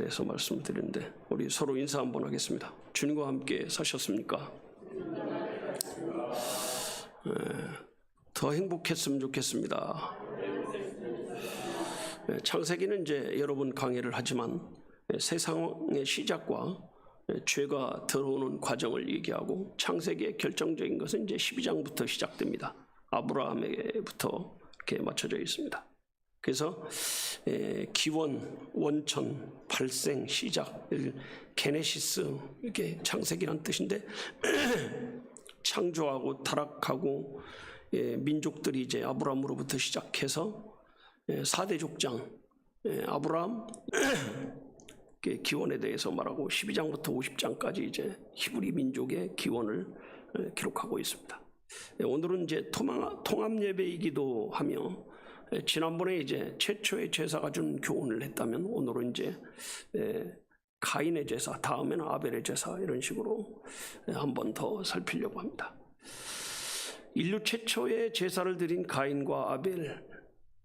해서 말씀을 드리는데 우리 서로 인사 한번 하겠습니다. 주님과 함께 사셨습니까? 더 행복했으면 좋겠습니다. 창세기는 이제 여러 번 강의를 하지만 세상의 시작과 죄가 들어오는 과정을 얘기하고 창세기의 결정적인 것은 이제 12장부터 시작됩니다. 아브라함에게부터 이렇게 맞춰져 있습니다. 그래서 기원, 원천, 발생, 시작, 게네시스 이렇게 창세기란 뜻인데 창조하고 타락하고 민족들이 이제 아브라함으로부터 시작해서 4대 족장 아브라함 기원에 대해서 말하고 12장부터 50장까지 이제 히브리 민족의 기원을 기록하고 있습니다. 오늘은 이제 통합 예배이기도 하며 지난번에 이제 최초의 제사가 준 교훈을 했다면 오늘은 이제 가인의 제사, 다음에는 아벨의 제사 이런 식으로 한 번 더 살피려고 합니다. 인류 최초의 제사를 드린 가인과 아벨.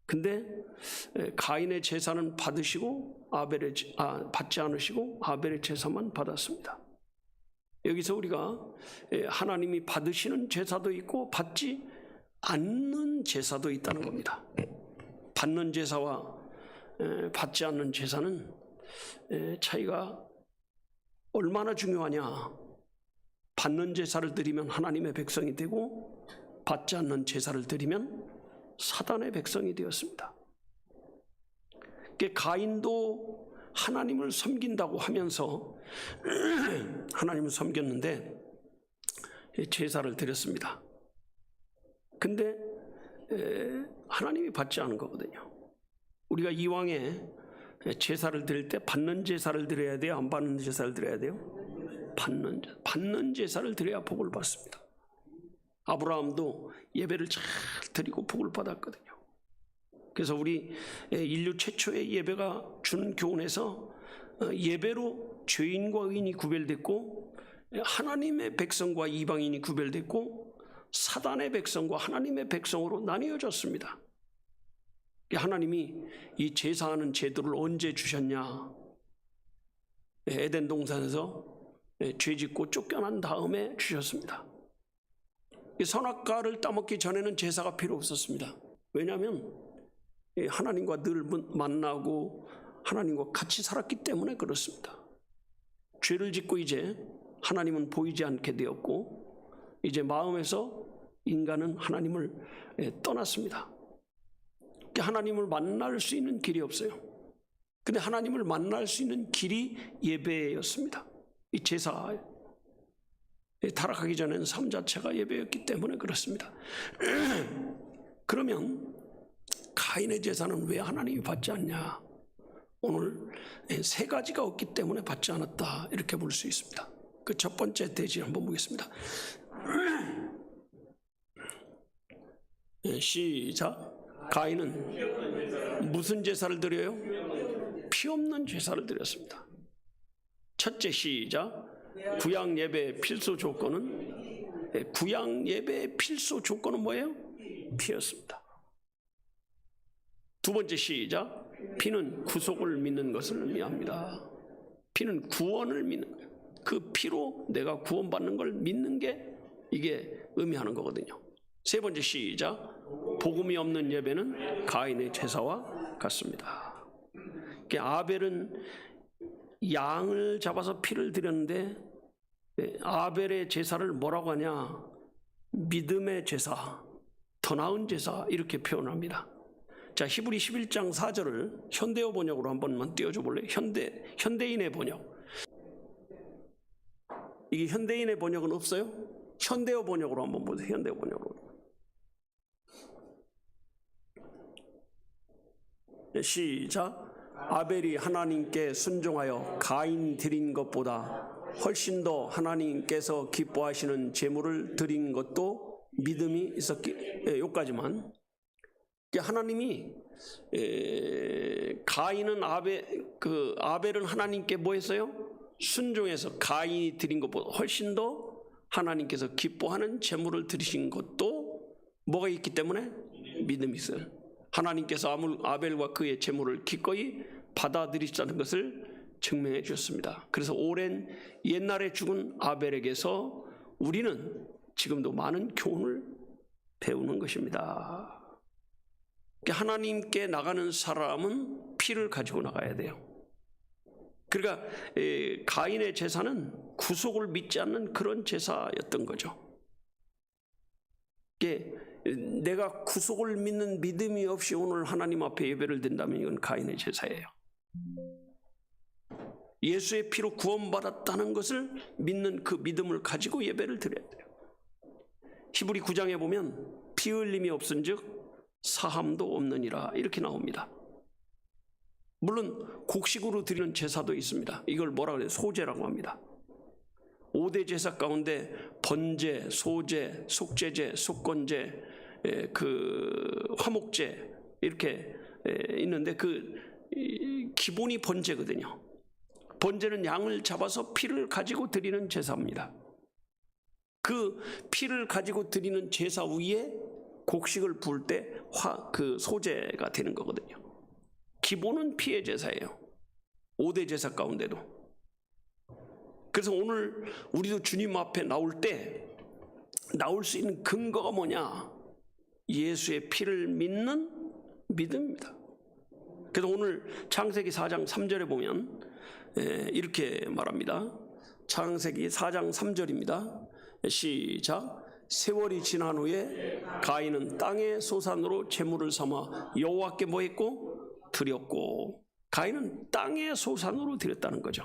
근데 가인의 제사는 받으시고 받지 않으시고 아벨의 제사만 받았습니다. 여기서 우리가 하나님이 받으시는 제사도 있고 받지 않는 제사도 있다는 겁니다. 받는 제사와 받지 않는 제사는 차이가 얼마나 중요하냐. 받는 제사를 드리면 하나님의 백성이 되고 받지 않는 제사를 드리면 사단의 백성이 되었습니다. 가인도 하나님을 섬긴다고 하면서 하나님을 섬겼는데 제사를 드렸습니다. 근데 하나님이 받지 않은 거거든요. 우리가 이왕에 제사를 드릴 때 받는 제사를 드려야 돼요? 안 받는 제사를 드려야 돼요? 받는 제사를 드려야 복을 받습니다. 아브라함도 예배를 잘 드리고 복을 받았거든요. 그래서 우리 인류 최초의 예배가 주는 교훈에서 예배로 죄인과 의인이 구별됐고 하나님의 백성과 이방인이 구별됐고 사단의 백성과 하나님의 백성으로 나뉘어졌습니다. 하나님이 이 제사하는 제도를 언제 주셨냐? 에덴 동산에서 죄짓고 쫓겨난 다음에 주셨습니다. 선악과를 따먹기 전에는 제사가 필요 없었습니다. 왜냐하면 하나님과 늘 만나고 하나님과 같이 살았기 때문에 그렇습니다. 죄를 짓고 이제 하나님은 보이지 않게 되었고 이제 마음에서 인간은 하나님을 떠났습니다. 하나님을 만날 수 있는 길이 없어요. 근데 하나님을 만날 수 있는 길이 예배였습니다. 이 제사 타락하기 전에는 삶 자체가 예배였기 때문에 그렇습니다. 그러면 가인의 제사는 왜 하나님이 받지 않냐? 오늘 세 가지가 없기 때문에 받지 않았다 이렇게 볼 수 있습니다. 그 첫 번째 대지 한번 보겠습니다. 시작. 가인은 무슨 제사를 드려요? 피 없는 제사를 드렸습니다. 첫째 시작. 구약 예배의 필수 조건은 구약 예배의 필수 조건은 뭐예요? 피였습니다. 두 번째 시작. 피는 구속을 믿는 것을 의미합니다. 피는 구원을 믿는 거예요. 그 피로 내가 구원받는 걸 믿는 게 이게 의미하는 거거든요. 세 번째 시작. 복음이 없는 예배는 가인의 제사와 같습니다. 아벨은 양을 잡아서 피를 드렸는데 아벨의 제사를 뭐라고 하냐? 믿음의 제사, 더 나은 제사 이렇게 표현합니다. 자, 히브리 11장 4절을 현대어 번역으로 한 번만 띄워줘 볼래요? 현대인의 번역. 이게 현대인의 번역은 없어요? 현대어 번역으로 한번 보세요. 현대어 번역으로. 시작. 아벨이 하나님께 순종하여 가인 드린 것보다 훨씬 더 하나님께서 기뻐하시는 제물을 드린 것도 믿음이 있었기. 여기까지만. 하나님이 가인은 아벨은 하나님께 뭐 했어요? 순종해서 가인이 드린 것보다 훨씬 더 하나님께서 기뻐하는 제물을 드리신 것도 뭐가 있기 때문에 믿음이 있어요. 하나님께서 아벨과 그의 제물을 기꺼이 받아들이시다는 것을 증명해 주셨습니다. 그래서 오랜 옛날에 죽은 아벨에게서 우리는 지금도 많은 교훈을 배우는 것입니다. 하나님께 나가는 사람은 피를 가지고 나가야 돼요. 그러니까 가인의 제사는 구속을 믿지 않는 그런 제사였던 거죠. 내가 구속을 믿는 믿음이 없이 오늘 하나님 앞에 예배를 드린다면 이건 가인의 제사예요. 예수의 피로 구원받았다는 것을 믿는 그 믿음을 가지고 예배를 드려야 돼요. 히브리 9장에 보면 피 흘림이 없은즉 사함도 없느니라 이렇게 나옵니다. 물론 곡식으로 드리는 제사도 있습니다. 이걸 뭐라 그래요? 소제라고 합니다. 5대 제사 가운데 번제, 소제, 속죄제, 속건제, 화목제 이렇게 있는데 기본이 번제거든요. 번제는 양을 잡아서 피를 가지고 드리는 제사입니다. 그 피를 가지고 드리는 제사 위에 곡식을 부을 때 소제가 되는 거거든요. 기본은 피의 제사예요. 5대 제사 가운데도. 그래서 오늘 우리도 주님 앞에 나올 때 나올 수 있는 근거가 뭐냐? 예수의 피를 믿는 믿음입니다. 그래서 오늘 창세기 4장 3절에 보면 이렇게 말합니다. 창세기 4장 3절입니다. 시작. 세월이 지난 후에 가인은 땅의 소산으로 제물을 삼아 여호와께 뭐 했고? 드렸고. 가인은 땅의 소산으로 드렸다는 거죠.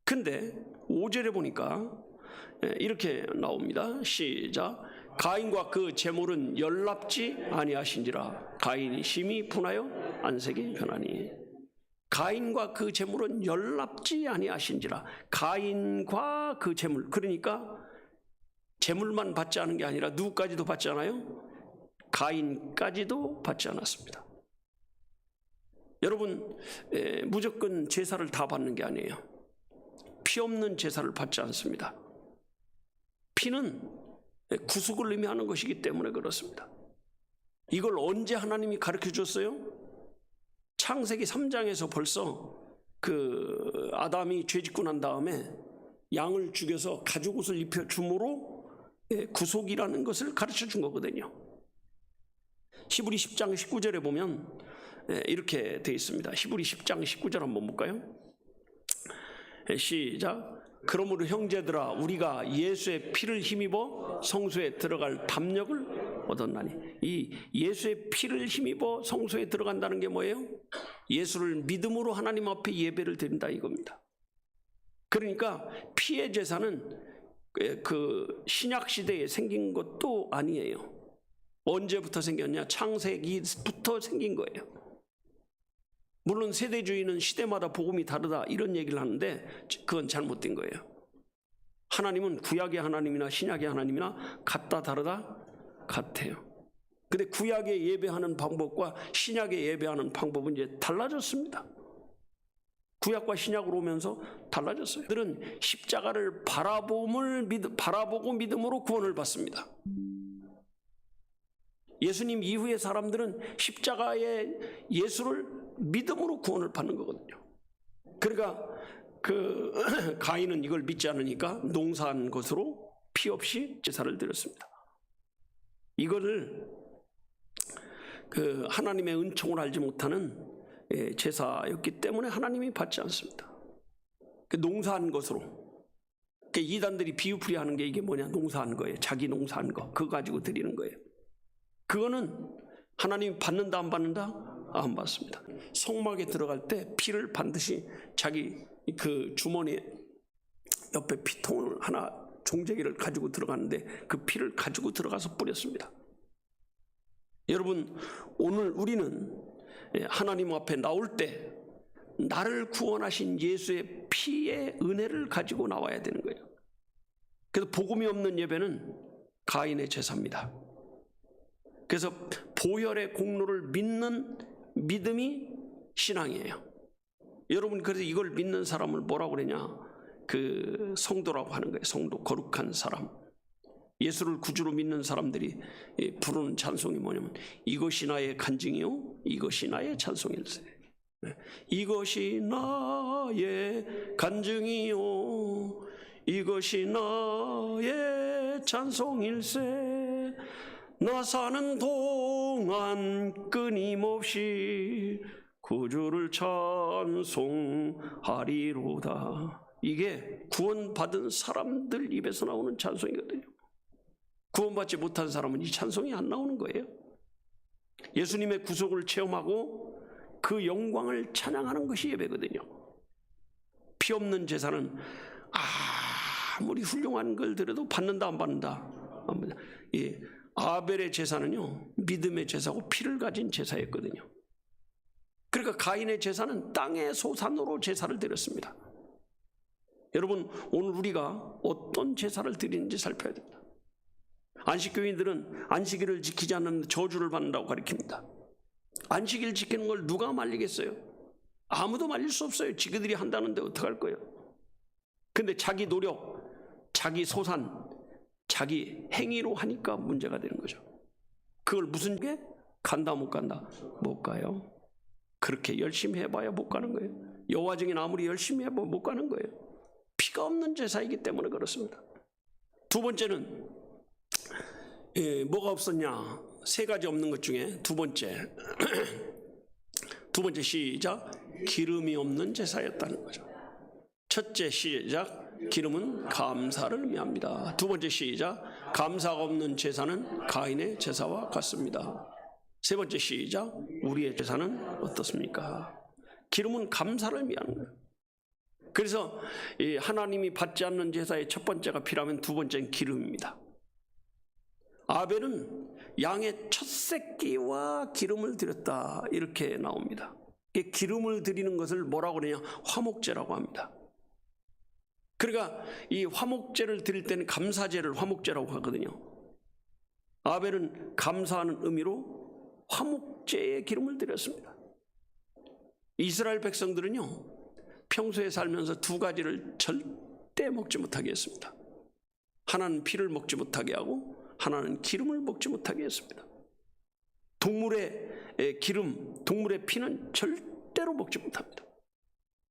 근데 5절에 보니까 이렇게 나옵니다. 시작. 가인과 그 제물은 연락지 아니하신지라 가인이 심히 분하여 안색이 변하니. 가인과 그 제물은 연락지 아니하신지라. 가인과 그 제물, 그러니까 제물만 받지 않은 게 아니라 누구까지도 받지 않아요? 가인까지도 받지 않았습니다. 여러분, 무조건 제사를 다 받는 게 아니에요. 피 없는 제사를 받지 않습니다. 피는 구속을 의미하는 것이기 때문에 그렇습니다. 이걸 언제 하나님이 가르쳐 줬어요? 창세기 3장에서 벌써 아담이 죄짓고 난 다음에 양을 죽여서 가죽옷을 입혀 줌으로 구속이라는 것을 가르쳐 준 거거든요. 히브리 10장 19절에 보면 이렇게 되어 있습니다. 히브리 10장 19절 한번 볼까요? 시작. 그러므로 형제들아 우리가 예수의 피를 힘입어 성소에 들어갈 담력을 얻었나니. 이 예수의 피를 힘입어 성소에 들어간다는 게 뭐예요? 예수를 믿음으로 하나님 앞에 예배를 드린다 이겁니다. 그러니까 피의 제사는 그 신약 시대에 생긴 것도 아니에요. 언제부터 생겼냐? 창세기부터 생긴 거예요. 물론 세대주의는 시대마다 복음이 다르다 이런 얘기를 하는데 그건 잘못된 거예요. 하나님은 구약의 하나님이나 신약의 하나님이나 같다 다르다 같아요. 근데 구약의 예배하는 방법과 신약의 예배하는 방법은 이제 달라졌습니다. 구약과 신약으로 오면서 달라졌어요. 그들은 십자가를 바라보고 믿음으로 구원을 받습니다. 예수님 이후의 사람들은 십자가의 예수를 믿음으로 구원을 받는 거거든요. 그러니까 가인은 이걸 믿지 않으니까 농사한 것으로 피 없이 제사를 드렸습니다. 이거를 하나님의 은총을 알지 못하는 제사였기 때문에 하나님이 받지 않습니다. 농사한 것으로. 이단들이 비유풀이 하는 게 이게 뭐냐? 농사한 거예요. 자기 농사한 거. 그거 가지고 드리는 거예요. 그거는 하나님이 받는다 안 받는다? 안 받습니다. 성막에 들어갈 때 피를 반드시 자기 주머니 옆에 피통을 하나 종재기를 가지고 들어가는데 그 피를 가지고 들어가서 뿌렸습니다. 여러분, 오늘 우리는 하나님 앞에 나올 때 나를 구원하신 예수의 피의 은혜를 가지고 나와야 되는 거예요. 그래서 복음이 없는 예배는 가인의 제사입니다. 그래서 보혈의 공로를 믿는 믿음이 신앙이에요. 여러분, 그래서 이걸 믿는 사람을 뭐라고 그러냐? 성도라고 하는 거예요. 성도, 거룩한 사람. 예수를 구주로 믿는 사람들이 부르는 찬송이 뭐냐면 이것이 나의 간증이요 이것이 나의 찬송일세. 이것이 나의 간증이요 이것이 나의 찬송일세 나 사는 동안 끊임없이 구주를 찬송하리로다. 이게 구원받은 사람들 입에서 나오는 찬송이거든요. 구원받지 못한 사람은 이 찬송이 안 나오는 거예요. 예수님의 구속을 체험하고 그 영광을 찬양하는 것이 예배거든요. 피 없는 제사는 아무리 훌륭한 걸 드려도 받는다 안 받는다? 안 받는다. 예, 아벨의 제사는요 믿음의 제사고 피를 가진 제사였거든요. 그러니까 가인의 제사는 땅의 소산으로 제사를 드렸습니다. 여러분 오늘 우리가 어떤 제사를 드리는지 살펴야 됩니다. 안식교인들은 안식일을 지키지 않는 저주를 받는다고 가르칩니다. 안식일 지키는 걸 누가 말리겠어요? 아무도 말릴 수 없어요. 지그들이 한다는데 어떡할 거예요? 근데 자기 노력, 자기 소산, 자기 행위로 하니까 문제가 되는 거죠. 그걸 무슨 게? 간다 못 간다? 못 가요. 그렇게 열심히 해봐야 못 가는 거예요. 여호와 증인 아무리 열심히 해봐야 못 가는 거예요. 피가 없는 제사이기 때문에 그렇습니다. 두 번째는 뭐가 없었냐? 세 가지 없는 것 중에 두 번째 시작 기름이 없는 제사였다는 거죠. 첫째 시작 기름은 감사를 의미합니다. 두 번째 시작 감사가 없는 제사는 가인의 제사와 같습니다. 세 번째 시작 우리의 제사는 어떻습니까? 기름은 감사를 의미하는 거예요. 그래서 하나님이 받지 않는 제사의 첫 번째가 피라면 두 번째는 기름입니다. 아벨은 양의 첫 새끼와 기름을 드렸다 이렇게 나옵니다. 기름을 드리는 것을 뭐라고 그러냐? 화목제라고 합니다. 그러니까 이 화목제를 드릴 때는 감사제를 화목제라고 하거든요. 아벨은 감사하는 의미로 화목제의 기름을 드렸습니다. 이스라엘 백성들은요 평소에 살면서 두 가지를 절대 먹지 못하게 했습니다. 하나는 피를 먹지 못하게 하고 하나는 기름을 먹지 못하게 했습니다. 동물의 기름, 동물의 피는 절대로 먹지 못합니다.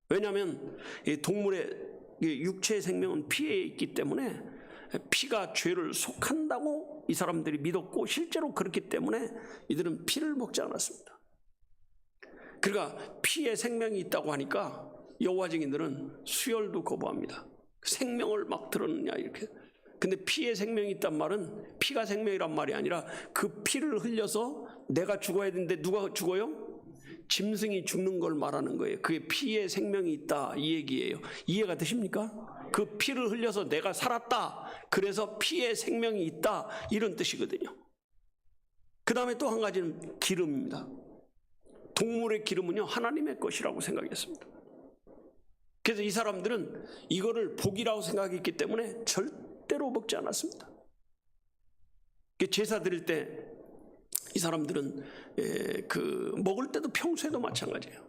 왜냐하면 동물의 육체의 생명은 피에 있기 때문에 피가 죄를 속한다고 이 사람들이 믿었고 실제로 그렇기 때문에 이들은 피를 먹지 않았습니다. 그러니까 피에 생명이 있다고 하니까 여호와 증인들은 수혈도 거부합니다. 생명을 막 들었느냐 이렇게. 근데 피에 생명이 있단 말은 피가 생명이란 말이 아니라 그 피를 흘려서 내가 죽어야 되는데 누가 죽어요? 짐승이 죽는 걸 말하는 거예요. 그게 피에 생명이 있다 이 얘기예요. 이해가 되십니까? 그 피를 흘려서 내가 살았다. 그래서 피에 생명이 있다 이런 뜻이거든요. 그 다음에 또 한 가지는 기름입니다. 동물의 기름은요 하나님의 것이라고 생각했습니다. 그래서 이 사람들은 이거를 복이라고 생각했기 때문에 절대로 먹지 않았습니다. 제사 드릴 때 이 사람들은 먹을 때도 평소에도 마찬가지예요.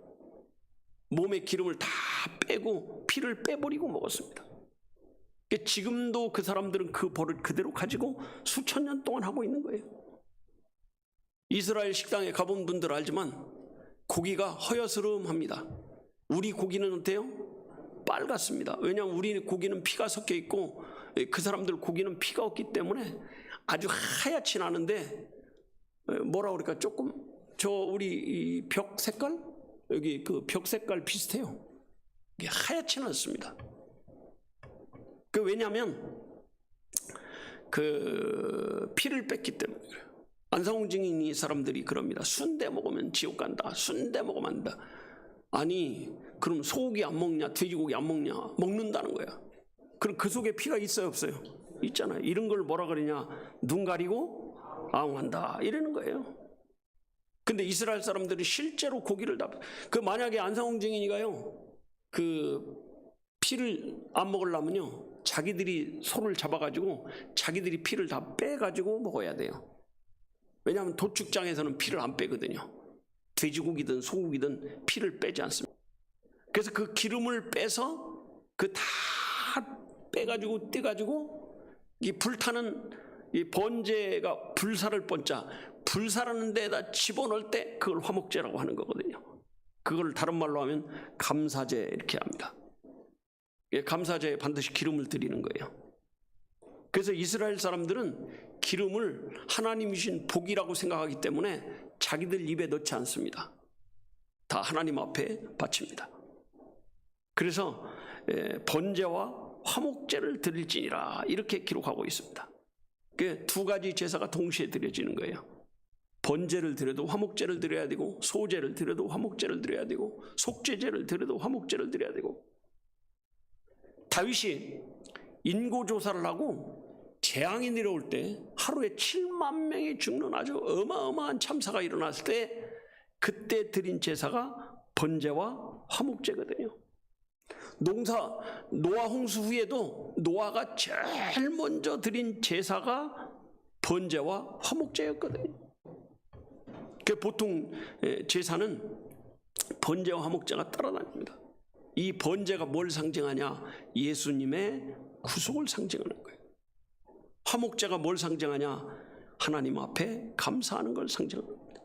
몸에 기름을 다 빼고 피를 빼버리고 먹었습니다. 지금도 그 사람들은 그 버릇 그대로 가지고 수천 년 동안 하고 있는 거예요. 이스라엘 식당에 가본 분들 알지만 고기가 허여스름합니다. 우리 고기는 어때요? 빨갛습니다. 왜냐하면 우리 고기는 피가 섞여 있고 그 사람들 고기는 피가 없기 때문에 아주 하얗진 않은데 뭐라 그럴까 조금 우리 벽 색깔 여기 그 벽 색깔 비슷해요. 이게 하얗지는 않습니다. 왜냐하면 그 피를 뺐기 때문에 그래요. 안상홍 증인이 사람들이 그럽니다. 순대 먹으면 지옥 간다. 순대 먹으면 안 된다. 아니 그럼 소고기 안 먹냐? 돼지고기 안 먹냐? 먹는다는 거야. 그럼 그 속에 피가 있어요 없어요? 있잖아요. 이런 걸 뭐라 그러냐? 눈 가리고 아웅한다 이러는 거예요. 근데 이스라엘 사람들이 실제로 고기를 다 만약에 안상홍 증인이가요 그 피를 안 먹으려면요 자기들이 소를 잡아가지고 자기들이 피를 다 빼가지고 먹어야 돼요. 왜냐하면 도축장에서는 피를 안 빼거든요. 돼지고기든 소고기든 피를 빼지 않습니다. 그래서 그 기름을 빼서 그 다 빼가지고 떼가지고 이 불타는 이 번제가 불살을 번자 불살하는 데에다 집어넣을 때 그걸 화목제라고 하는 거거든요. 그걸 다른 말로 하면 감사제 이렇게 합니다. 감사제에 반드시 기름을 드리는 거예요. 그래서 이스라엘 사람들은 기름을 하나님이 주신 복이라고 생각하기 때문에 자기들 입에 넣지 않습니다. 다 하나님 앞에 바칩니다. 그래서 번제와 화목제를 드릴지니라 이렇게 기록하고 있습니다. 그 두 가지 제사가 동시에 드려지는 거예요. 번제를 드려도 화목제를 드려야 되고, 소제를 드려도 화목제를 드려야 되고, 속죄제를 드려도 화목제를 드려야 되고. 다윗이 인고조사를 하고 재앙이 내려올 때 하루에 7만 명이 죽는 아주 어마어마한 참사가 일어났을 때 그때 드린 제사가 번제와 화목제거든요. 노아 홍수 후에도 노아가 제일 먼저 드린 제사가 번제와 화목제였거든요. 보통 제사는 번제와 화목제가 따라다닙니다. 이 번제가 뭘 상징하냐? 예수님의 구속을 상징하는 거예요. 화목제가 뭘 상징하냐? 하나님 앞에 감사하는 걸 상징하는 겁니다.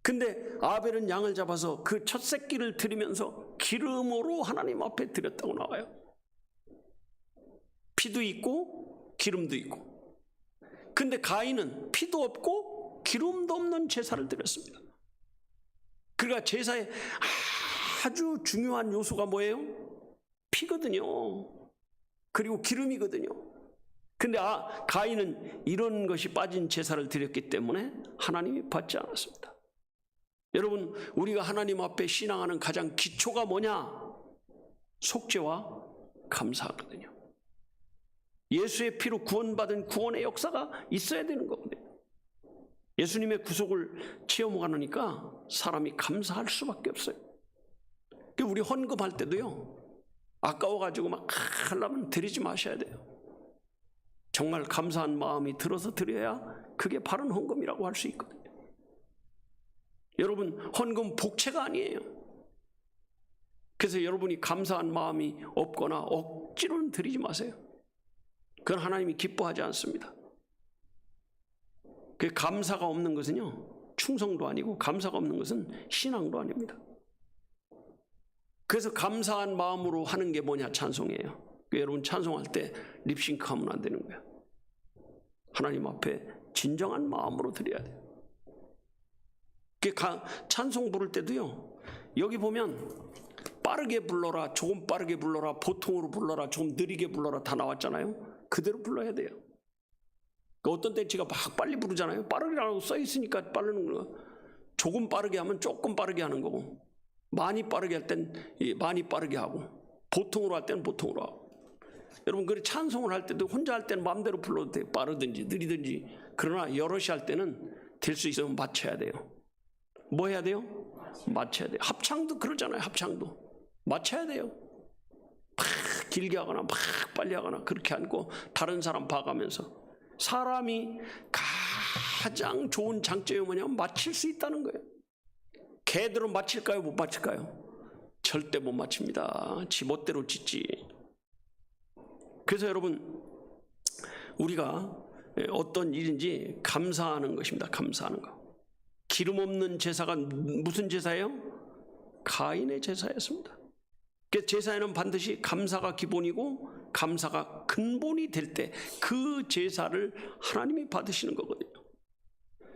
근데 아벨은 양을 잡아서 그 첫 새끼를 드리면서 기름으로 하나님 앞에 드렸다고 나와요. 피도 있고 기름도 있고. 근데 가인은 피도 없고 기름도 없는 제사를 드렸습니다. 그러니까 제사의 아주 중요한 요소가 뭐예요? 피거든요. 그리고 기름이거든요. 근데 가인은 이런 것이 빠진 제사를 드렸기 때문에 하나님이 받지 않았습니다. 여러분, 우리가 하나님 앞에 신앙하는 가장 기초가 뭐냐? 속죄와 감사하거든요. 예수의 피로 구원받은 구원의 역사가 있어야 되는 거거든요. 예수님의 구속을 체험하니까 사람이 감사할 수밖에 없어요. 우리 헌금할 때도요, 아까워가지고 막 하려면 드리지 마셔야 돼요. 정말 감사한 마음이 들어서 드려야 그게 바른 헌금이라고 할 수 있거든요. 여러분, 헌금 복채가 아니에요. 그래서 여러분이 감사한 마음이 없거나 억지로는 드리지 마세요. 그건 하나님이 기뻐하지 않습니다. 그 감사가 없는 것은요, 충성도 아니고 감사가 없는 것은 신앙도 아닙니다. 그래서 감사한 마음으로 하는 게 뭐냐? 찬송이에요. 여러분, 찬송할 때 립싱크 하면 안 되는 거예요. 하나님 앞에 진정한 마음으로 드려야 돼요. 찬송 부를 때도요, 여기 보면 빠르게 불러라, 조금 빠르게 불러라, 보통으로 불러라, 조금 느리게 불러라 다 나왔잖아요. 그대로 불러야 돼요. 어떤 때 제가 막 빨리 부르잖아요. 빠르게라고 써 있으니까 빠르는 거예요. 조금 빠르게 하면 조금 빠르게 하는 거고, 많이 빠르게 할 땐 많이 빠르게 하고, 보통으로 할 때는 보통으로 하고. 여러분, 그래 찬송을 할 때도 혼자 할 때는 마음대로 불러도 돼요. 빠르든지 느리든지. 그러나 여럿이 할 때는 될 수 있으면 맞춰야 돼요. 뭐 해야 돼요? 맞춰야 돼요. 합창도 그러잖아요. 합창도 맞춰야 돼요. 막 길게 하거나 막 빨리 하거나 그렇게 않고 다른 사람 봐가면서. 사람이 가장 좋은 장점이 뭐냐면 맞힐 수 있다는 거예요. 개들은 맞힐까요? 못 맞힐까요? 절대 못 맞춥니다. 지 멋대로 짓지. 그래서 여러분, 우리가 어떤 일인지 감사하는 것입니다. 감사하는 거. 기름 없는 제사가 무슨 제사예요? 가인의 제사였습니다. 그 제사에는 반드시 감사가 기본이고 감사가 근본이 될 때 그 제사를 하나님이 받으시는 거거든요.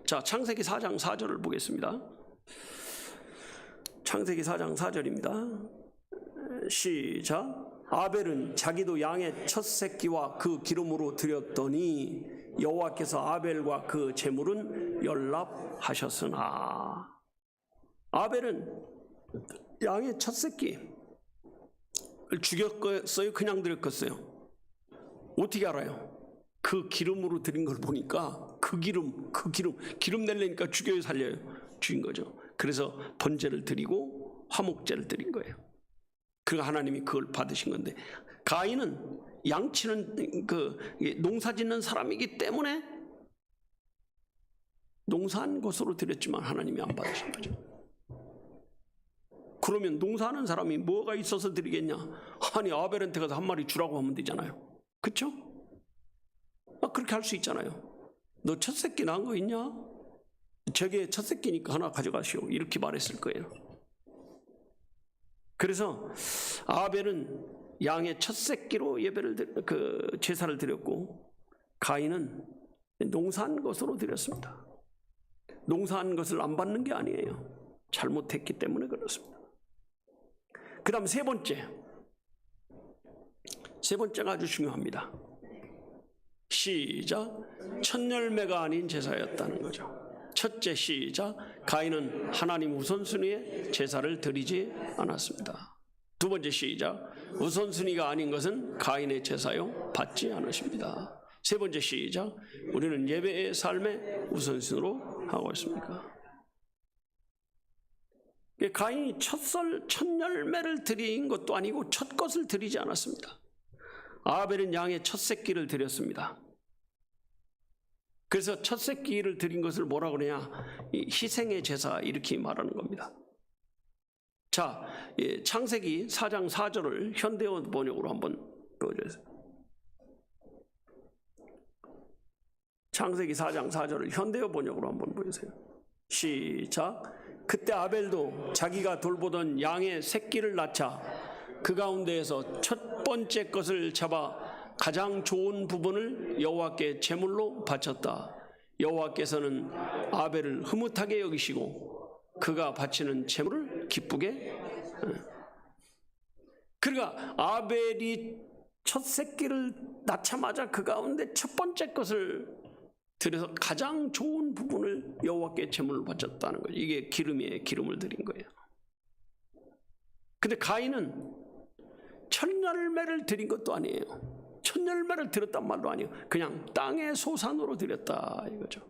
자, 창세기 4장 4절을 보겠습니다. 창세기 4장 4절입니다. 시작. 아벨은 자기도 양의 첫 새끼와 그 기름으로 드렸더니 여호와께서 아벨과 그 제물은 연락하셨으나. 아벨은 양의 첫 새끼 죽였어요? 그냥 드렸겠어요? 어떻게 알아요? 그 기름으로 드린 걸 보니까 그 기름 내려니까 죽여요, 살려요? 죽인 거죠. 그래서 번제를 드리고 화목제를 드린 거예요. 그가 하나님이 그걸 받으신 건데, 가인은 양치는 농사 짓는 사람이기 때문에 농사한 것으로 드렸지만 하나님이 안 받으신 거죠. 그러면 농사하는 사람이 뭐가 있어서 드리겠냐? 아니, 아벨한테 가서 한 마리 주라고 하면 되잖아요. 그렇죠? 그렇게 할 수 있잖아요. 너 첫 새끼 낳은 거 있냐? 저게 첫 새끼니까 하나 가져가시오. 이렇게 말했을 거예요. 그래서 아벨은 양의 첫 새끼로 제사를 드렸고 가인은 농사한 것으로 드렸습니다. 농사한 것을 안 받는 게 아니에요. 잘못했기 때문에 그렇습니다. 그 다음 세 번째가 아주 중요합니다. 시작. 첫 열매가 아닌 제사였다는 거죠. 첫째, 시작. 가인은 하나님 우선순위의 제사를 드리지 않았습니다. 두 번째, 시작. 우선순위가 아닌 것은 가인의 제사요 받지 않으십니다. 세 번째, 시작. 우리는 예배의 삶의 우선순위로 하고 있습니까? 가인이 첫 열매를 드린 것도 아니고 첫 것을 드리지 않았습니다. 아벨은 양의 첫 새끼를 드렸습니다. 그래서 첫 새끼를 드린 것을 뭐라고 그러냐? 희생의 제사 이렇게 말하는 겁니다. 자, 창세기 4장 4절을 현대어 번역으로 한번 보여주세요. 창세기 4장 4절을 현대어 번역으로 한번 보여주세요. 시작. 그때 아벨도 자기가 돌보던 양의 새끼를 낳자 그 가운데에서 첫 번째 것을 잡아 가장 좋은 부분을 여호와께 제물로 바쳤다. 여호와께서는 아벨을 흐뭇하게 여기시고 그가 바치는 제물을 기쁘게. 그러니까 아벨이 첫 새끼를 낳자마자 그 가운데 첫 번째 것을 그래서 가장 좋은 부분을 여호와께 제물로 바쳤다는 거죠. 이게 기름이에요. 기름을 드린 거예요. 근데 가인은 첫 열매를 드린 것도 아니에요. 첫 열매를 드렸단 말도 아니에요. 그냥 땅의 소산으로 드렸다 이거죠.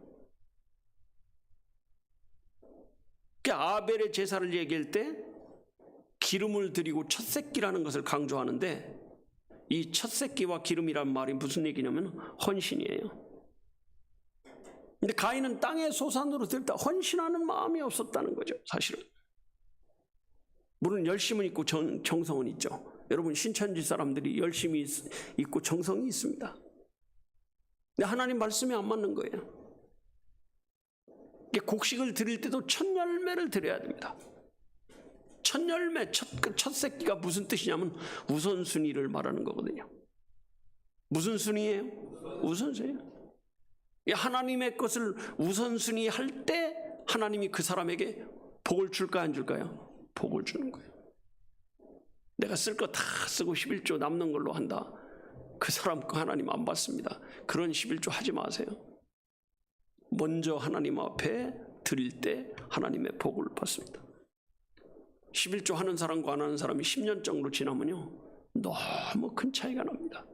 그러니까 아벨의 제사를 얘기할 때 기름을 드리고 첫 새끼라는 것을 강조하는데 이 첫 새끼와 기름이란 말이 무슨 얘기냐면 헌신이에요. 근데 가인은 땅의 소산으로 드렸다. 헌신하는 마음이 없었다는 거죠. 사실은. 물론 열심은 있고 정성은 있죠. 여러분 신천지 사람들이 열심이 있고 정성이 있습니다. 근데 하나님 말씀이 안 맞는 거예요. 곡식을 드릴 때도 첫 열매를 드려야 됩니다. 첫 열매, 첫 새끼가 무슨 뜻이냐면 우선순위를 말하는 거거든요. 무슨 순위예요? 우선순위예요. 하나님의 것을 우선순위 할 때 하나님이 그 사람에게 복을 줄까 안 줄까요? 복을 주는 거예요. 내가 쓸 거 다 쓰고 11조 남는 걸로 한다. 그 사람 거 하나님 안 받습니다. 그런 11조 하지 마세요. 먼저 하나님 앞에 드릴 때 하나님의 복을 받습니다. 11조 하는 사람과 안 하는 사람이 10년 정도 지나면요 너무 큰 차이가 납니다.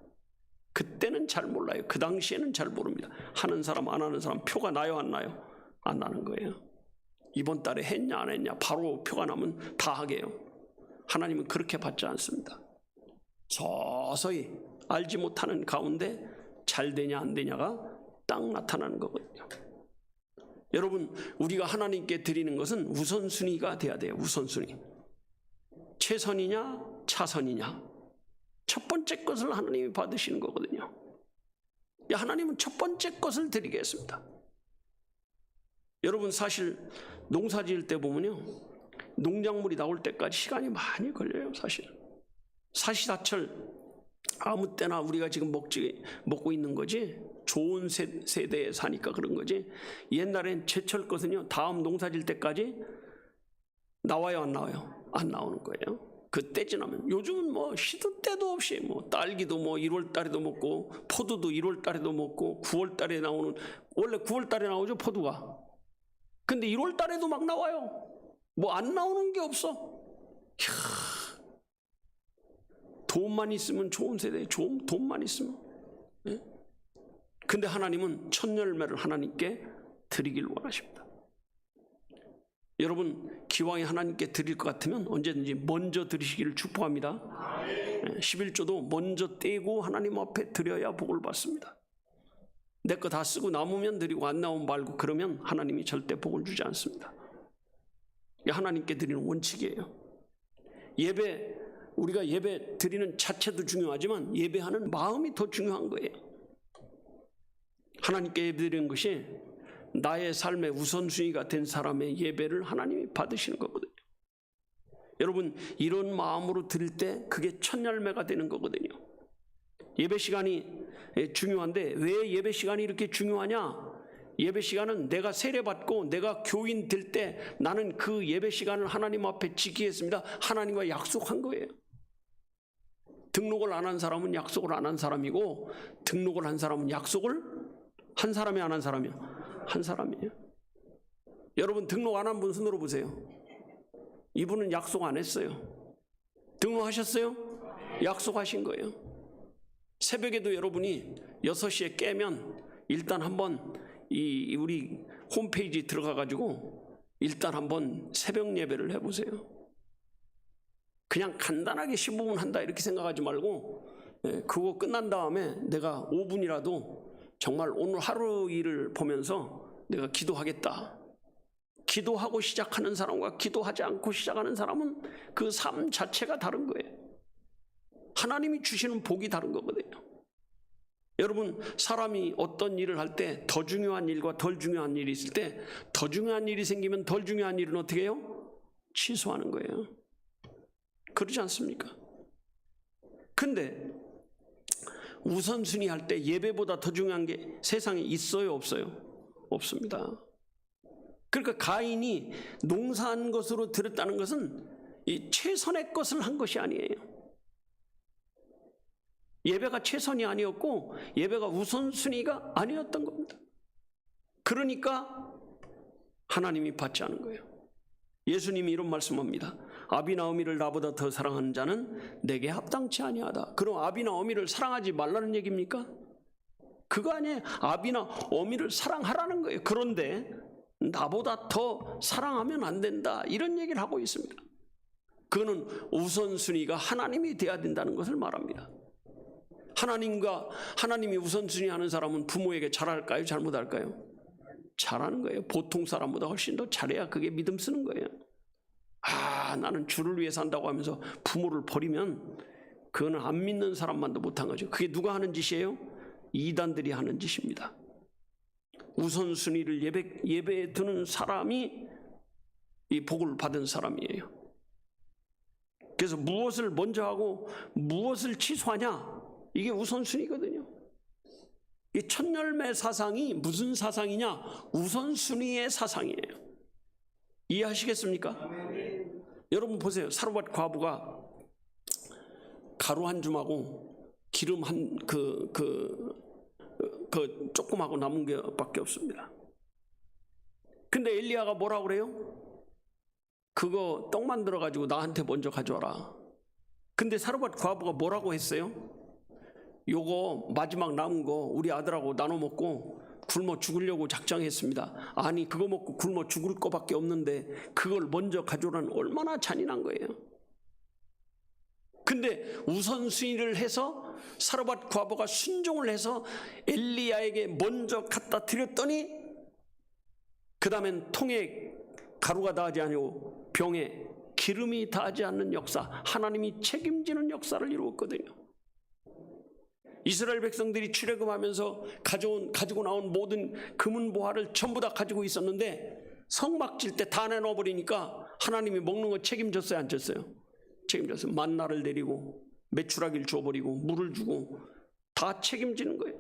그때는 잘 몰라요. 그 당시에는 잘 모릅니다. 하는 사람 안 하는 사람 표가 나요 안 나요? 안 나는 거예요. 이번 달에 했냐 안 했냐 바로 표가 나면 다 하게요. 하나님은 그렇게 받지 않습니다. 서서히 알지 못하는 가운데 잘 되냐 안 되냐가 딱 나타나는 거거든요. 여러분 우리가 하나님께 드리는 것은 우선순위가 돼야 돼요. 우선순위. 최선이냐 차선이냐. 첫 번째 것을 하나님이 받으시는 거거든요. 하나님은 첫 번째 것을 드리겠습니다. 여러분 사실 농사 지을 때 보면요 농작물이 나올 때까지 시간이 많이 걸려요. 사실 사시사철 아무 때나 우리가 지금 먹고 있는 거지. 좋은 세대에 사니까 그런 거지. 옛날엔 제철 것은요 다음 농사 질 때까지 나와요 안 나와요? 안 나오는 거예요. 그때 지나면 요즘은 뭐 시도 때도 없이 뭐 딸기도 뭐 1월 달에도 먹고 포도도 1월 달에도 먹고 9월 달에 나오는 원래 9월 달에 나오죠 포도가. 근데 1월 달에도 막 나와요. 뭐 안 나오는 게 없어. 이야, 돈만 있으면 좋은 세대, 돈만 있으면. 예? 근데 하나님은 첫 열매를 하나님께 드리길 원하십니다. 여러분 기왕에 하나님께 드릴 것 같으면 언제든지 먼저 드리시기를 축복합니다. 11조도 먼저 떼고 하나님 앞에 드려야 복을 받습니다. 내 거 다 쓰고 남으면 드리고 안 나오면 말고 그러면 하나님이 절대 복을 주지 않습니다. 이게 하나님께 드리는 원칙이에요. 우리가 예배 드리는 자체도 중요하지만 예배하는 마음이 더 중요한 거예요. 하나님께 예배 드리는 것이 나의 삶의 우선순위가 된 사람의 예배를 하나님이 받으시는 거거든요. 여러분 이런 마음으로 드릴 때 그게 첫 열매가 되는 거거든요. 예배 시간이 중요한데 왜 예배 시간이 이렇게 중요하냐? 예배 시간은 내가 세례받고 내가 교인 될 때 나는 그 예배 시간을 하나님 앞에 지키겠습니다. 하나님과 약속한 거예요. 등록을 안 한 사람은 약속을 안 한 사람이고, 등록을 한 사람은 약속을 한 사람이 안 한 사람이요? 한 사람이에요. 여러분 등록 안 한 분 손으로 보세요. 이분은 약속 안 했어요. 등록하셨어요? 약속하신 거예요. 새벽에도 여러분이 6시에 깨면 일단 한번 우리 홈페이지 들어가 가지고 일단 한번 새벽 예배를 해보세요. 그냥 간단하게 15분 한다 이렇게 생각하지 말고, 그거 끝난 다음에 내가 5분이라도 정말 오늘 하루 일을 보면서 내가 기도하겠다. 기도하고 시작하는 사람과 기도하지 않고 시작하는 사람은 그 삶 자체가 다른 거예요. 하나님이 주시는 복이 다른 거거든요. 여러분 사람이 어떤 일을 할 때 더 중요한 일과 덜 중요한 일이 있을 때 더 중요한 일이 생기면 덜 중요한 일은 어떻게 해요? 취소하는 거예요. 그러지 않습니까? 근데 우선순위 할 때 예배보다 더 중요한 게 세상에 있어요, 없어요? 없습니다. 그러니까 가인이 농사한 것으로 드렸다는 것은 이 최선의 것을 한 것이 아니에요. 예배가 최선이 아니었고 예배가 우선순위가 아니었던 겁니다. 그러니까 하나님이 받지 않은 거예요. 예수님이 이런 말씀합니다. 아비나 어미를 나보다 더 사랑하는 자는 내게 합당치 아니하다. 그럼 아비나 어미를 사랑하지 말라는 얘기입니까? 그거 아니에요. 아비나 어미를 사랑하라는 거예요. 그런데 나보다 더 사랑하면 안 된다, 이런 얘기를 하고 있습니다. 그거는 우선순위가 하나님이 돼야 된다는 것을 말합니다. 하나님이 우선순위 하는 사람은 부모에게 잘할까요? 잘못할까요? 잘하는 거예요. 보통 사람보다 훨씬 더 잘해야 그게 믿음 쓰는 거예요. 나는 주를 위해 산다고 하면서 부모를 버리면 그거는 안 믿는 사람만도 못한 거죠. 그게 누가 하는 짓이에요? 이단들이 하는 짓입니다. 우선순위를 예배에 두는 사람이 이 복을 받은 사람이에요. 그래서 무엇을 먼저 하고 무엇을 취소하냐, 이게 우선순위거든요. 이 첫열매 사상이 무슨 사상이냐? 우선순위의 사상이에요. 이해하시겠습니까? 여러분 보세요. 사르밧 과부가 가루 한 줌하고 기름 그 조금하고 남은 게 밖에 없습니다. 근데 엘리야가 뭐라고 그래요? 그거 떡 만들어 가지고 나한테 먼저 가져와라. 근데 사르밧 과부가 뭐라고 했어요? 요거 마지막 남은 거 우리 아들하고 나눠 먹고 굶어 죽으려고 작정했습니다. 아니 그거 먹고 굶어 죽을 거밖에 없는데 그걸 먼저 가져오라는, 얼마나 잔인한 거예요. 근데 우선순위를 해서 사르밧 과부가 순종을 해서 엘리야에게 먼저 갖다 드렸더니 그 다음엔 통에 가루가 닿지 아니고 병에 기름이 닿지 않는 역사, 하나님이 책임지는 역사를 이루었거든요. 이스라엘 백성들이 출애굽하면서 가지고 나온 모든 금은보화를 전부 다 가지고 있었는데 성막 질 때 다 내놔버리니까 하나님이 먹는 거 책임졌어요, 안 졌어요? 책임졌어요. 만나를 내리고 메추라기를 줘버리고 물을 주고 다 책임지는 거예요.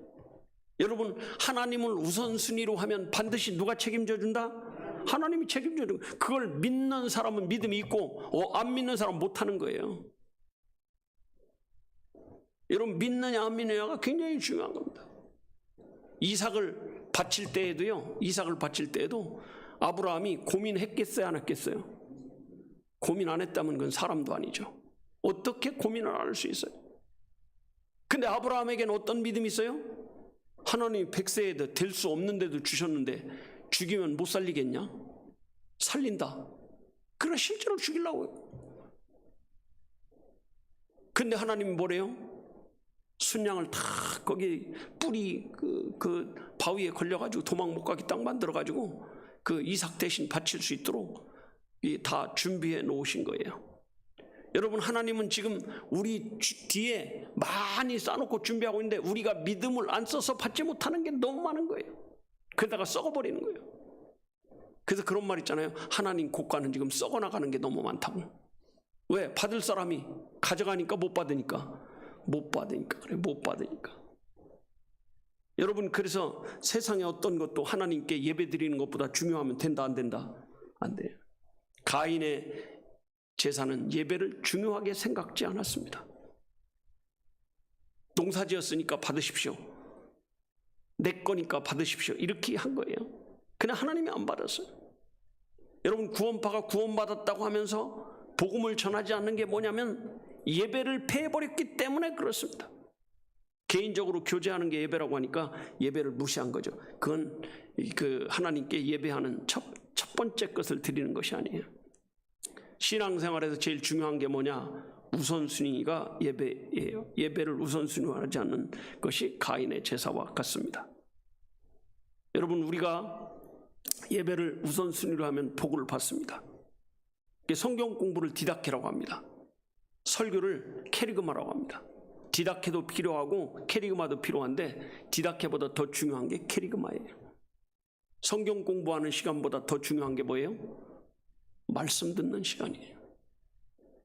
여러분 하나님을 우선순위로 하면 반드시 누가 책임져 준다? 하나님이 책임져 준다. 그걸 믿는 사람은 믿음이 있고 안 믿는 사람은 못하는 거예요. 여러분 믿느냐 안 믿느냐가 굉장히 중요한 겁니다. 이삭을 바칠 때에도 아브라함이 고민했겠어요, 안 했겠어요? 고민 안 했다면 그건 사람도 아니죠. 어떻게 고민을 안 할 수 있어요? 근데 아브라함에게는 어떤 믿음이 있어요? 하나님이 100세에도 될 수 없는데도 주셨는데 죽이면 못 살리겠냐? 살린다. 그러나 실제로 죽이려고 해요. 근데 하나님이 뭐래요? 순양을 다 거기 뿌리 그 바위에 걸려가지고 도망 못 가게 딱 만들어가지고 그 이삭 대신 바칠 수 있도록 다 준비해 놓으신 거예요. 여러분 하나님은 지금 우리 뒤에 많이 쌓아놓고 준비하고 있는데 우리가 믿음을 안 써서 받지 못하는 게 너무 많은 거예요. 그러다가 썩어버리는 거예요. 그래서 그런 말 있잖아요. 하나님 국가는 지금 썩어나가는 게 너무 많다고. 왜? 받을 사람이 가져가니까 못 받으니까. 못 받으니까. 그래, 못 받으니까. 여러분, 그래서 세상의 어떤 것도 하나님께 예배 드리는 것보다 중요하면 된다, 안 된다? 안 돼요. 가인의 제사는 예배를 중요하게 생각지 않았습니다. 농사 지었으니까 받으십시오. 내 거니까 받으십시오. 이렇게 한 거예요. 그냥 하나님이 안 받았어요. 여러분, 구원파가 구원받았다고 하면서 복음을 전하지 않는 게 뭐냐면 예배를 패해버렸기 때문에 그렇습니다. 개인적으로 교제하는 게 예배라고 하니까 예배를 무시한 거죠. 그건 하나님께 예배하는 첫 번째 것을 드리는 것이 아니에요. 신앙생활에서 제일 중요한 게 뭐냐? 우선순위가 예배예요. 예배를 우선순위하지 않는 것이 가인의 제사와 같습니다. 여러분, 우리가 예배를 우선순위로 하면 복을 받습니다. 성경 공부를 디다케라고 합니다. 설교를 캐리그마라고 합니다. 디다케도 필요하고 캐리그마도 필요한데 디다케보다 더 중요한 게 캐리그마예요. 성경 공부하는 시간보다 더 중요한 게 뭐예요? 말씀 듣는 시간이에요.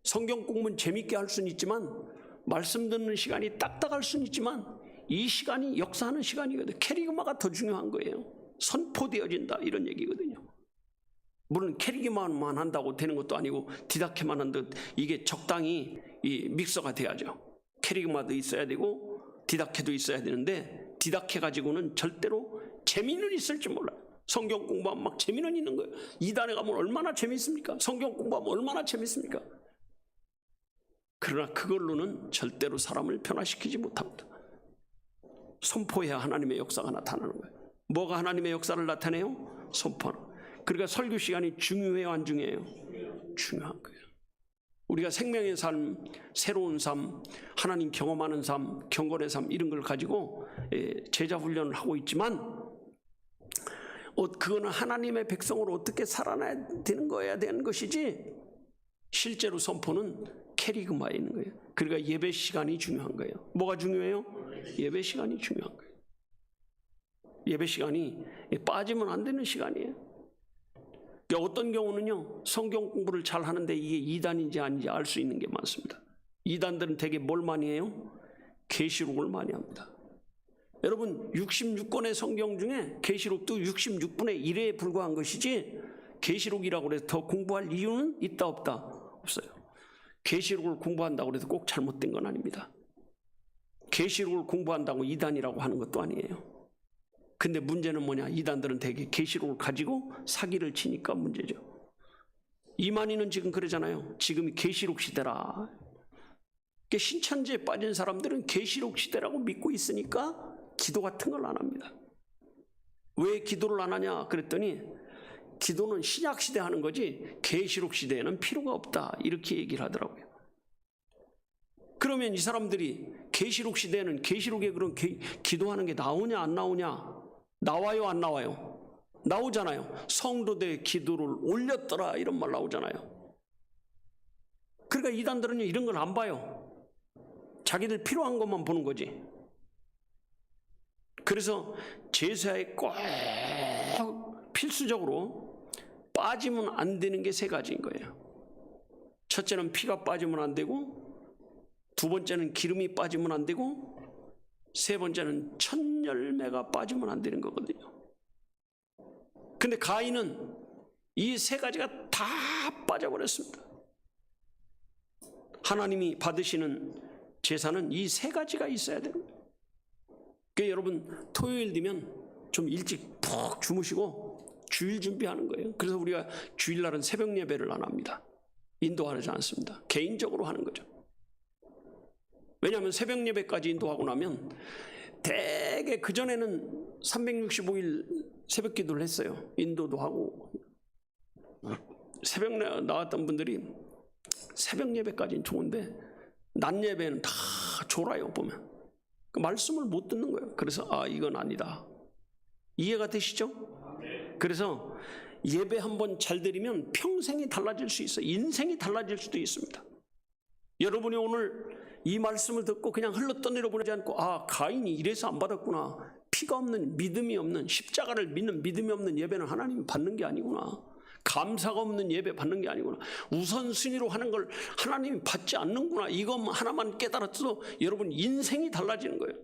성경 공부는 재밌게 할 수는 있지만 말씀 듣는 시간이 딱딱할 수는 있지만 이 시간이 역사하는 시간이거든요. 캐리그마가 더 중요한 거예요. 선포되어진다 이런 얘기거든요. 물론 캐리그마만 한다고 되는 것도 아니고 디다케만 한다고 이게 적당히 이 믹서가 돼야죠. 캐리그마도 있어야 되고 디다케도 있어야 되는데 디다케 가지고는 절대로 재미는 있을지 몰라요. 성경 공부하면 막 재미는 있는 거예요. 이단에 가면 얼마나 재밌습니까? 성경 공부하면 얼마나 재밌습니까? 그러나 그걸로는 절대로 사람을 변화시키지 못합니다. 선포해야 하나님의 역사가 나타나는 거예요. 뭐가 하나님의 역사를 나타내요? 선포하는 거예요. 그러니까 설교 시간이 중요해요, 안 중요해요? 중요한 거예요. 우리가 생명의 삶, 새로운 삶, 하나님 경험하는 삶, 경건의 삶 이런 걸 가지고 제자 훈련을 하고 있지만 그거는 하나님의 백성으로 어떻게 살아나야 되는 거야 되는 것이지 실제로 선포는 캐리그마에 있는 거예요. 그러니까 예배 시간이 중요한 거예요. 뭐가 중요해요? 예배 시간이 중요한 거예요. 예배 시간이 빠지면 안 되는 시간이에요. 어떤 경우는요, 성경 공부를 잘 하는데 이게 이단인지 아닌지 알 수 있는 게 많습니다. 이단들은 되게 뭘 많이 해요? 계시록을 많이 합니다. 여러분, 66권의 성경 중에 계시록도 66분의 1에 불과한 것이지 계시록이라고 해서 더 공부할 이유는 있다 없다? 없어요. 계시록을 공부한다고 해서 꼭 잘못된 건 아닙니다. 계시록을 공부한다고 이단이라고 하는 것도 아니에요. 근데 문제는 뭐냐? 이단들은 되게 계시록을 가지고 사기를 치니까 문제죠. 이만희는 지금 그러잖아요. 지금이 계시록 시대라. 신천지에 빠진 사람들은 계시록 시대라고 믿고 있으니까 기도 같은 걸 안 합니다. 왜 기도를 안 하냐 그랬더니 기도는 신약 시대 하는 거지 계시록 시대에는 필요가 없다 이렇게 얘기를 하더라고요. 그러면 이 사람들이 계시록 시대에는 계시록에 그런 기도하는 게 나오냐 안 나오냐? 나와요 안 나와요? 나오잖아요. 성도들의 기도를 올렸더라 이런 말 나오잖아요. 그러니까 이단들은 이런 걸 안 봐요. 자기들 필요한 것만 보는 거지. 그래서 제사에 꼭 필수적으로 빠지면 안 되는 게 세 가지인 거예요. 첫째는 피가 빠지면 안 되고, 두 번째는 기름이 빠지면 안 되고, 세 번째는 첫 열매가 빠지면 안 되는 거거든요. 근데 가인은 이 세 가지가 다 빠져버렸습니다. 하나님이 받으시는 제사는 이 세 가지가 있어야 됩니다. 그러니까 여러분 토요일 되면 좀 일찍 푹 주무시고 주일 준비하는 거예요. 그래서 우리가 주일날은 새벽 예배를 안 합니다. 인도하지 않습니다. 개인적으로 하는 거죠. 왜냐하면 새벽 예배까지 인도하고 나면 대개 그전에는 365일 새벽 기도를 했어요. 인도도 하고. 새벽 나왔던 분들이 새벽 예배까지는 좋은데 낮 예배는 다 졸아요 보면. 그 말씀을 못 듣는 거예요. 그래서 이건 아니다. 이해가 되시죠? 그래서 예배 한번 잘 드리면 평생이 달라질 수 있어요. 인생이 달라질 수도 있습니다. 여러분이 오늘 이 말씀을 듣고 그냥 흘러떠내려 보내지 않고 가인이 이래서 안 받았구나. 피가 없는 믿음이 없는 십자가를 믿는 믿음이 없는 예배는 하나님이 받는 게 아니구나. 감사가 없는 예배 받는 게 아니구나. 우선순위로 하는 걸 하나님이 받지 않는구나. 이것 하나만 깨달았어도 여러분 인생이 달라지는 거예요.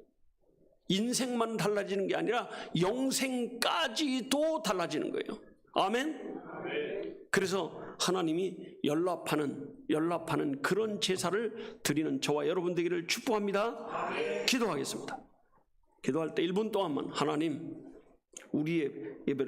인생만 달라지는 게 아니라 영생까지도 달라지는 거예요. 아멘? 그래서 하나님이 연락하는 그런 제사를 드리는 저와 여러분 되기를 축복합니다. 기도하겠습니다. 기도할 때 1분 동안만 하나님, 우리의 예배를